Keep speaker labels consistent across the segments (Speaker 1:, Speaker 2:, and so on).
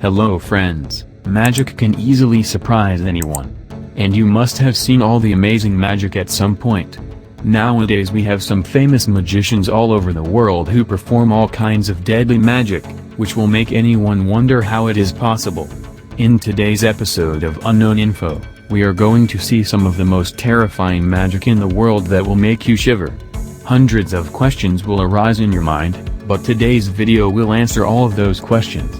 Speaker 1: Hello friends, magic can easily surprise anyone. And you must have seen all the amazing magic at some point. Nowadays we have some famous magicians all over the world who perform all kinds of deadly magic, which will make anyone wonder how it is possible. In today's episode of Unknown Info, we are going to see some of the most terrifying magic in the world that will make you shiver. Hundreds of questions will arise in your mind, but today's video will answer all of those questions.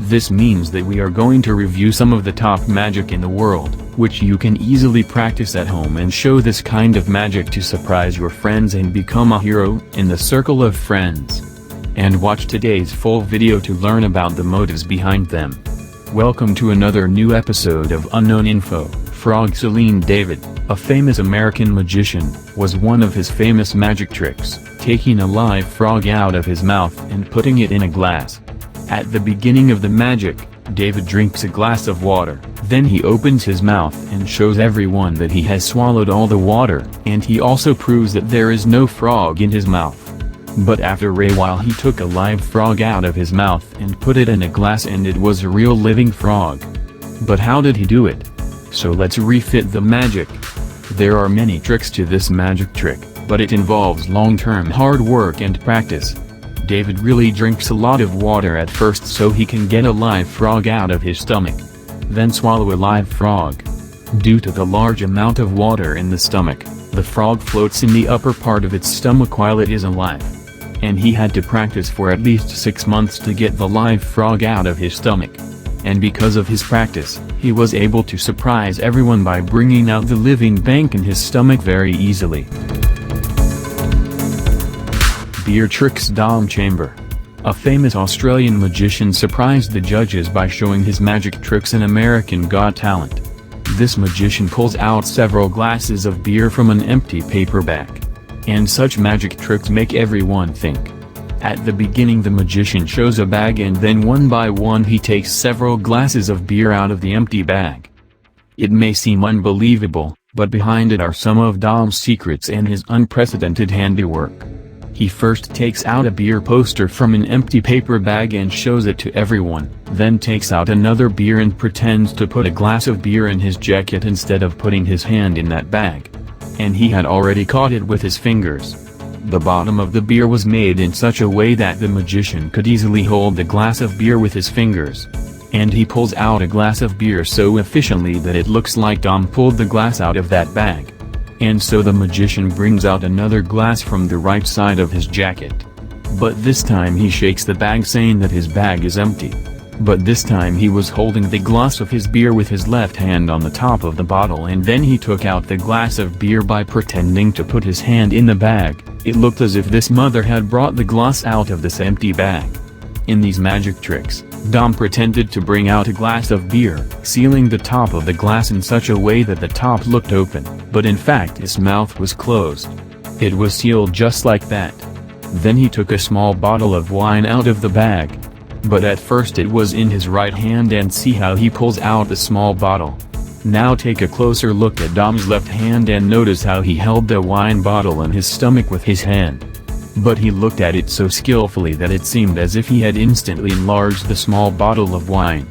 Speaker 1: This means that we are going to review some of the top magic in the world, which you can easily practice at home and show this kind of magic to surprise your friends and become a hero in the circle of friends. And watch today's full video to learn about the motives behind them. Welcome to another new episode of Unknown Info. Frog Celine David, a famous American magician, was one of his famous magic tricks, taking a live frog out of his mouth and putting it in a glass. At the beginning of the magic, David drinks a glass of water, then he opens his mouth and shows everyone that he has swallowed all the water, and he also proves that there is no frog in his mouth. But after a while he took a live frog out of his mouth and put it in a glass and it was a real living frog. But how did he do it? So let's refit the magic. There are many tricks to this magic trick, but it involves long-term hard work and practice. David really drinks a lot of water at first so he can get a live frog out of his stomach. Then swallow a live frog. Due to the large amount of water in the stomach, the frog floats in the upper part of its stomach while it is alive. And he had to practice for at least 6 months to get the live frog out of his stomach. And because of his practice, he was able to surprise everyone by bringing out the living bank in his stomach very easily. Beer tricks. Dom Chamber, a famous Australian magician, surprised the judges by showing his magic tricks in American Got Talent. This magician pulls out several glasses of beer from an empty paper bag. And such magic tricks make everyone think. At the beginning the magician shows a bag and then one by one he takes several glasses of beer out of the empty bag. It may seem unbelievable, but behind it are some of Dom's secrets and his unprecedented handiwork. He first takes out a beer poster from an empty paper bag and shows it to everyone, then takes out another beer and pretends to put a glass of beer in his jacket instead of putting his hand in that bag. And he had already caught it with his fingers. The bottom of the beer was made in such a way that the magician could easily hold the glass of beer with his fingers. And he pulls out a glass of beer so efficiently that it looks like Dom pulled the glass out of that bag. And so the magician brings out another glass from the right side of his jacket. But this time he shakes the bag saying that his bag is empty. But this time he was holding the glass of his beer with his left hand on the top of the bottle, and then he took out the glass of beer by pretending to put his hand in the bag. It looked as if this mother had brought the glass out of this empty bag. In these magic tricks, Dom pretended to bring out a glass of beer, sealing the top of the glass in such a way that the top looked open, but in fact his mouth was closed. It was sealed just like that. Then he took a small bottle of wine out of the bag. But at first it was in his right hand, and see how he pulls out the small bottle. Now take a closer look at Dom's left hand and notice how he held the wine bottle in his stomach with his hand. But he looked at it so skillfully that it seemed as if he had instantly enlarged the small bottle of wine.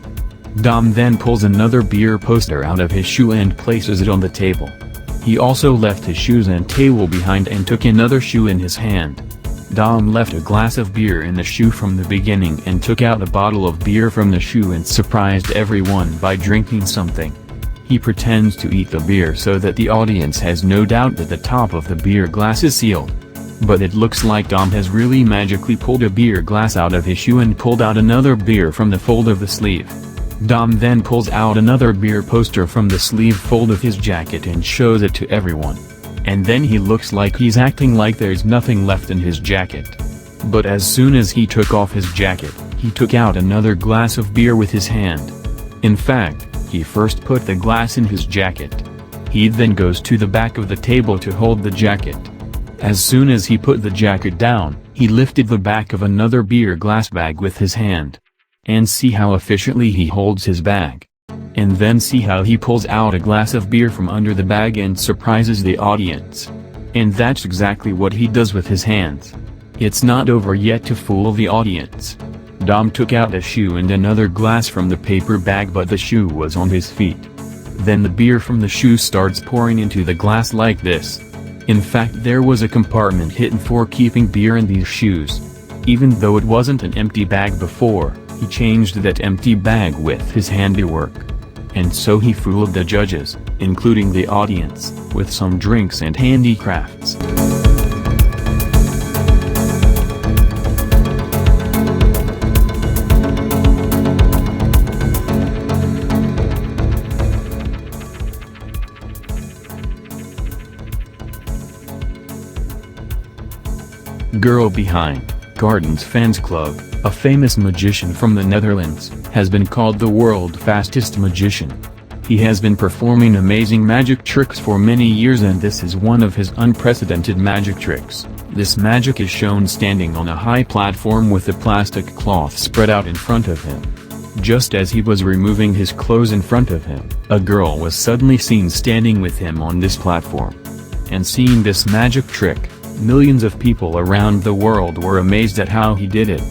Speaker 1: Dom then pulls another beer poster out of his shoe and places it on the table. He also left his shoes and table behind and took another shoe in his hand. Dom left a glass of beer in the shoe from the beginning and took out a bottle of beer from the shoe and surprised everyone by drinking something. He pretends to eat the beer so that the audience has no doubt that the top of the beer glass is sealed. But it looks like Dom has really magically pulled a beer glass out of his shoe and pulled out another beer from the fold of the sleeve. Dom then pulls out another beer poster from the sleeve fold of his jacket and shows it to everyone. And then he looks like he's acting like there's nothing left in his jacket. But as soon as he took off his jacket, he took out another glass of beer with his hand. In fact, he first put the glass in his jacket. He then goes to the back of the table to hold the jacket. As soon as he put the jacket down, he lifted the back of another beer glass bag with his hand. And see how efficiently he holds his bag. And then see how he pulls out a glass of beer from under the bag and surprises the audience. And that's exactly what he does with his hands. It's not over yet to fool the audience. Dom took out a shoe and another glass from the paper bag, but the shoe was on his feet. Then the beer from the shoe starts pouring into the glass like this. In fact, there was a compartment hidden for keeping beer in these shoes. Even though it wasn't an empty bag before, he changed that empty bag with his handiwork. And so he fooled the judges, including the audience, with some drinks and handicrafts. Girl behind Gardens Fans Club, a famous magician from the Netherlands, has been called the world's fastest magician. He has been performing amazing magic tricks for many years, and this is one of his unprecedented magic tricks. This magic is shown standing on a high platform with a plastic cloth spread out in front of him. Just as he was removing his clothes in front of him, a girl was suddenly seen standing with him on this platform. And seeing this magic trick, millions of people around the world were amazed at how he did it.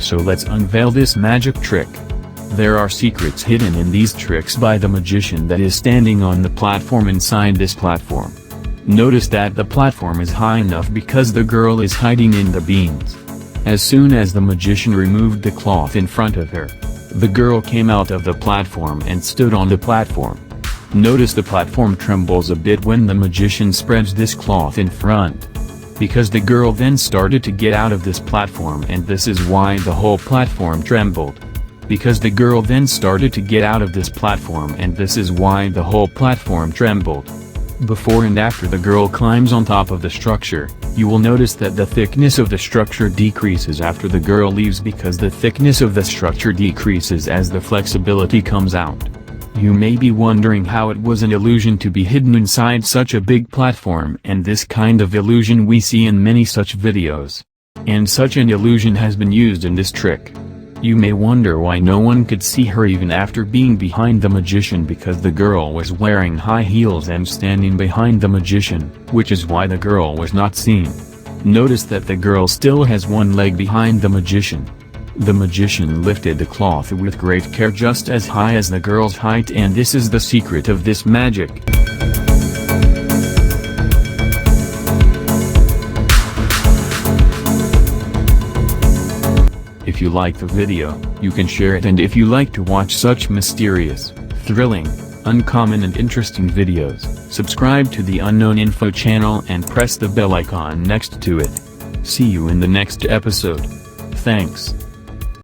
Speaker 1: So let's unveil this magic trick. There are secrets hidden in these tricks by the magician that is standing on the platform inside this platform. Notice that the platform is high enough because the girl is hiding in the beams. As soon as the magician removed the cloth in front of her, the girl came out of the platform and stood on the platform. Notice the platform trembles a bit when the magician spreads this cloth in front. Because the girl then started to get out of this platform, and this is why the whole platform trembled. Because the girl then started to get out of this platform, and this is why the whole platform trembled. Before and after the girl climbs on top of the structure, you will notice that the thickness of the structure decreases after the girl leaves, because the thickness of the structure decreases as the flexibility comes out. You may be wondering how it was an illusion to be hidden inside such a big platform, and this kind of illusion we see in many such videos. And such an illusion has been used in this trick. You may wonder why no one could see her even after being behind the magician, because the girl was wearing high heels and standing behind the magician, which is why the girl was not seen. Notice that the girl still has one leg behind the magician. The magician lifted the cloth with great care just as high as the girl's height, and this is the secret of this magic. If you like the video, you can share it, and if you like to watch such mysterious, thrilling, uncommon and interesting videos, subscribe to the Unknown Info channel and press the bell icon next to it. See you in the next episode. Thanks.